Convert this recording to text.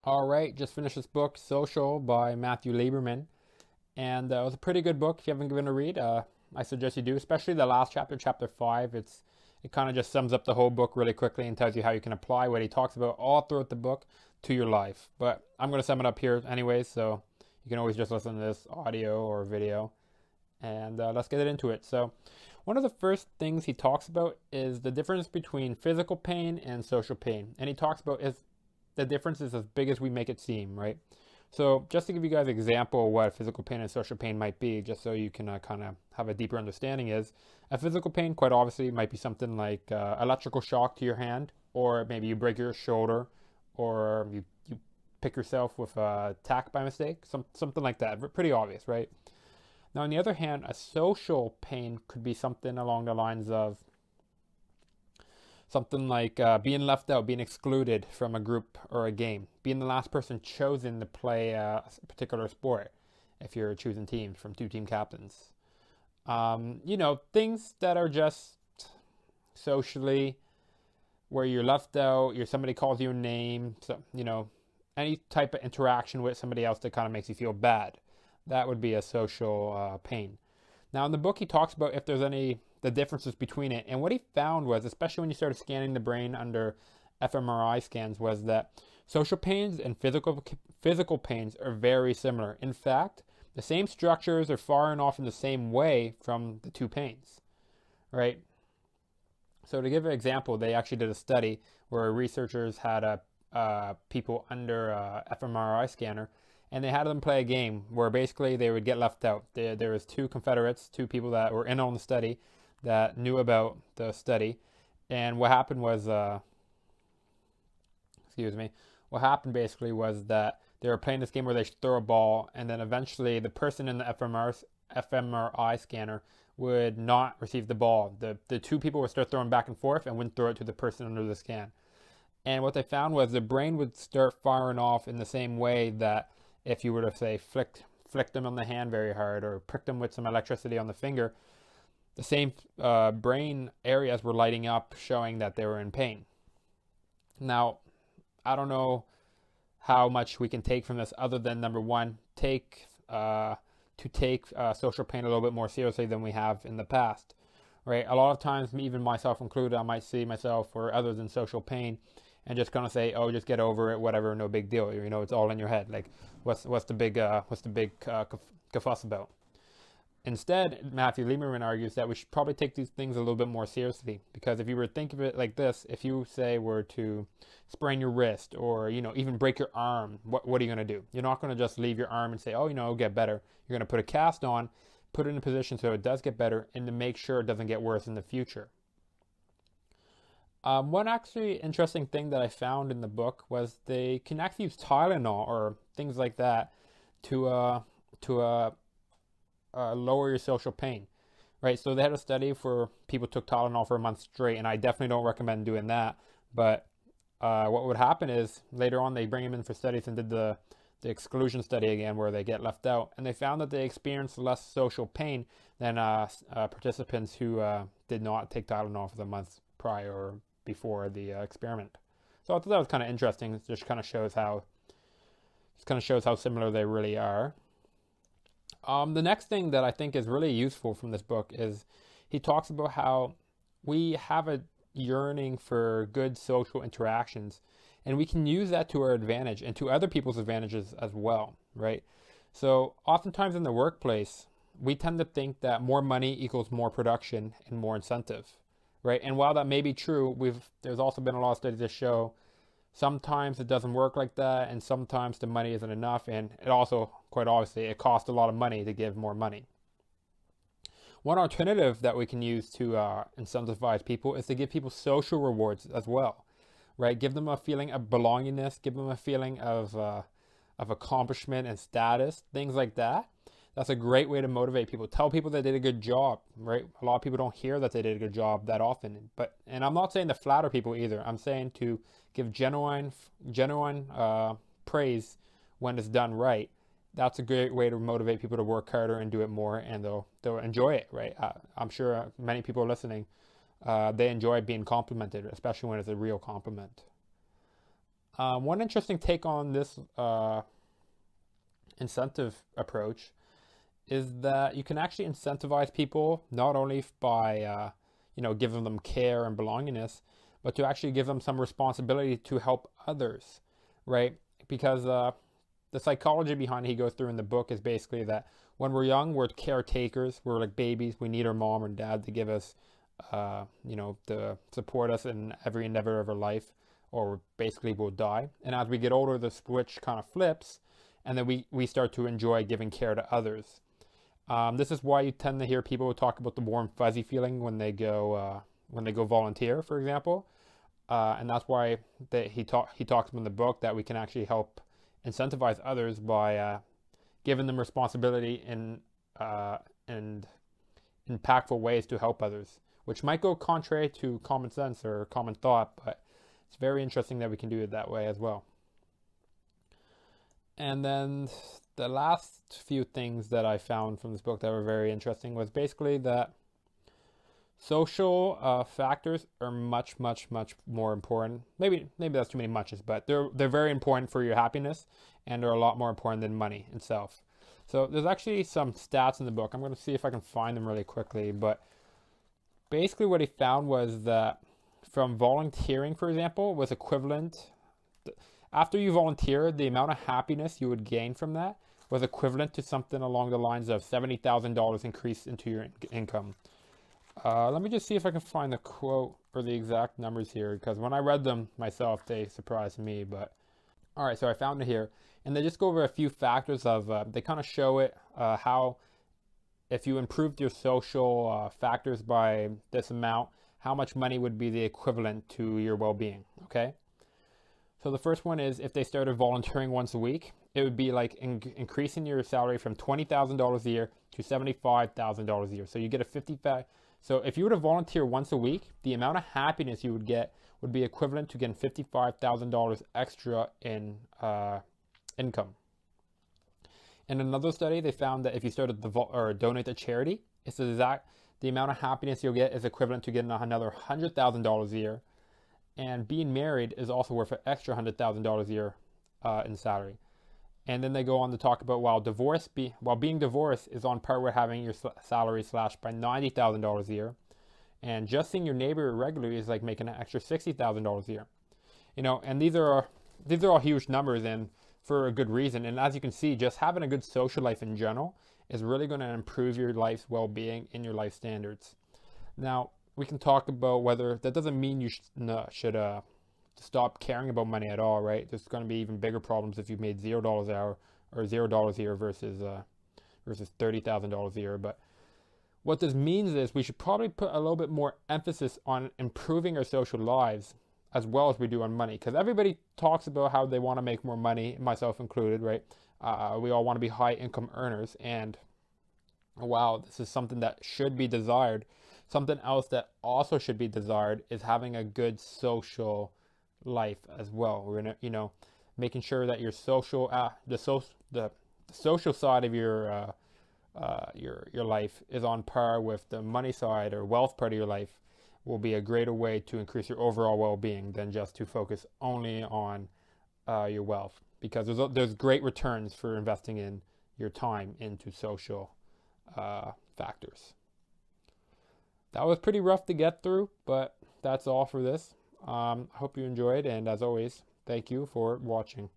All right, just finished this book, Social by Matthew Lieberman, and it was a pretty good book. If you haven't given it a read, I suggest you do, especially the last chapter, chapter 5. It kind of just sums up the whole book really quickly and tells you how you can apply what he talks about all throughout the book to your life. But I'm going to sum it up here anyways, so you can always just listen to this audio or video, and let's get into it. So, one of the first things he talks about is the difference between physical pain and social pain, and he talks about is the difference is as big as we make it seem, right? So just to give you guys an example of what physical pain and social pain might be, just so you can kind of have a deeper understanding, is a physical pain quite obviously might be something like electrical shock to your hand, or maybe you break your shoulder, or you pick yourself with a tack by mistake, something like that. Pretty obvious, right? Now, on the other hand, a social pain could be something along the lines of something like being left out, being excluded from a group or a game, being the last person chosen to play a particular sport if you're choosing teams from two team captains. Things that are just socially where you're left out, somebody calls you a name, so, any type of interaction with somebody else that kind of makes you feel bad. That would be a social pain. Now, in the book, he talks about if there's any the differences between it, and what he found was, especially when you started scanning the brain under fMRI scans, was that social pains and physical pains are very similar. In fact, the same structures are firing off in the same way from the two pains, right? So to give an example, they actually did a study where researchers had people under a fMRI scanner, and they had them play a game where basically they would get left out. There was two Confederates, two people that were in on the study that knew about the study, and what happened was, what happened basically was that they were playing this game where they should throw a ball, and then eventually the person in the fMRI scanner would not receive the ball. The two people would start throwing back and forth and wouldn't throw it to the person under the scan. And what they found was the brain would start firing off in the same way that if you were to say flick them on the hand very hard or prick them with some electricity on the finger, the same brain areas were lighting up, showing that they were in pain. Now, I don't know how much we can take from this other than number one, take social pain a little bit more seriously than we have in the past, right? A lot of times, even myself included, I might see myself or others in social pain and just kind of say, "Oh, just get over it, whatever, no big deal." It's all in your head. Like, what's the big fuss about? Instead, Matthew Lieberman argues that we should probably take these things a little bit more seriously, because if you were to think of it like this, if you say were to sprain your wrist or even break your arm, what are you going to do? You're not going to just leave your arm and say, "Oh, it'll get better." You're going to put a cast on, put it in a position so it does get better, and to make sure it doesn't get worse in the future. One actually interesting thing that I found in the book was they can actually use Tylenol or things like that to lower your social pain, right? So they had a study for people who took Tylenol for a month straight, and I definitely don't recommend doing that. But what would happen is later on they bring them in for studies and did the exclusion study again where they get left out, and they found that they experienced less social pain than participants who did not take Tylenol for the months prior or before the experiment. So I thought that was kind of interesting. It just kind of shows how similar they really are. The next thing that I think is really useful from this book is he talks about how we have a yearning for good social interactions, and we can use that to our advantage and to other people's advantages as well, right? So oftentimes in the workplace, we tend to think that more money equals more production and more incentive, right? And while that may be true, there's also been a lot of studies that show sometimes it doesn't work like that, and sometimes the money isn't enough, and it also, quite obviously, it costs a lot of money to give more money. One alternative that we can use to incentivize people is to give people social rewards as well, right? Give them a feeling of belongingness, give them a feeling of accomplishment and status, things like that. That's a great way to motivate people. Tell people they did a good job, right? A lot of people don't hear that they did a good job that often. And I'm not saying to flatter people either. I'm saying to give genuine praise when it's done right. That's a great way to motivate people to work harder and do it more, and they'll enjoy it, right? I'm sure many people listening, they enjoy being complimented, especially when it's a real compliment. One interesting take on this incentive approach is that you can actually incentivize people not only by giving them care and belongingness, but to actually give them some responsibility to help others, right? Because the psychology behind it he goes through in the book is basically that when we're young, we're caretakers, we're like babies, we need our mom or dad to give us, to support us in every endeavor of our life, or basically we'll die. And as we get older, the switch kind of flips, and then we start to enjoy giving care to others. This is why you tend to hear people talk about the warm fuzzy feeling when they go volunteer, for example, and that's why he talks in the book that we can actually help incentivize others by giving them responsibility in impactful ways to help others, which might go contrary to common sense or common thought, but it's very interesting that we can do it that way as well. And then the last few things that I found from this book that were very interesting was basically that social factors are much, much, much more important. Maybe that's too many muches, but they're very important for your happiness, and they're a lot more important than money itself. So there's actually some stats in the book. I'm going to see if I can find them really quickly, but basically what he found was that from volunteering, for example, was equivalent. After you volunteered, the amount of happiness you would gain from that was equivalent to something along the lines of $70,000 increase into your income. Let me just see if I can find the quote or the exact numbers here, because when I read them myself, they surprised me. But all right, so I found it here, and they just go over a few factors of. They kind of show it how if you improved your social factors by this amount, how much money would be the equivalent to your well-being. Okay. So the first one is if they started volunteering once a week, it would be like increasing your salary from $20,000 a year to $75,000 a year. So you get a 55. So if you were to volunteer once a week, the amount of happiness you would get would be equivalent to getting $55,000 extra in income. In another study, they found that if you started or donate to charity, it's the amount of happiness you'll get is equivalent to getting another $100,000 a year. And being married is also worth an extra $100,000 a year in salary. And then they go on to talk about while being divorced is on par with having your salary slashed by $90,000 a year, and just seeing your neighbor regularly is like making an extra $60,000 a year. And these are all huge numbers, and for a good reason. And as you can see, just having a good social life in general is really going to improve your life's well-being and your life standards. Now, we can talk about whether that doesn't mean you should stop caring about money at all, right? There's going to be even bigger problems if you've made $0 an hour or $0 a year versus $30,000 a year. But what this means is we should probably put a little bit more emphasis on improving our social lives as well as we do on money, because everybody talks about how they want to make more money, myself included, right? We all want to be high income earners, and wow, this is something that should be desired. Something else that also should be desired is having a good social life as well. We're gonna, making sure that your social, the social side of your life is on par with the money side or wealth part of your life, will be a greater way to increase your overall well-being than just to focus only on your wealth, because there's great returns for investing in your time into social factors. That was pretty rough to get through, but that's all for this. I hope you enjoyed, and as always, thank you for watching.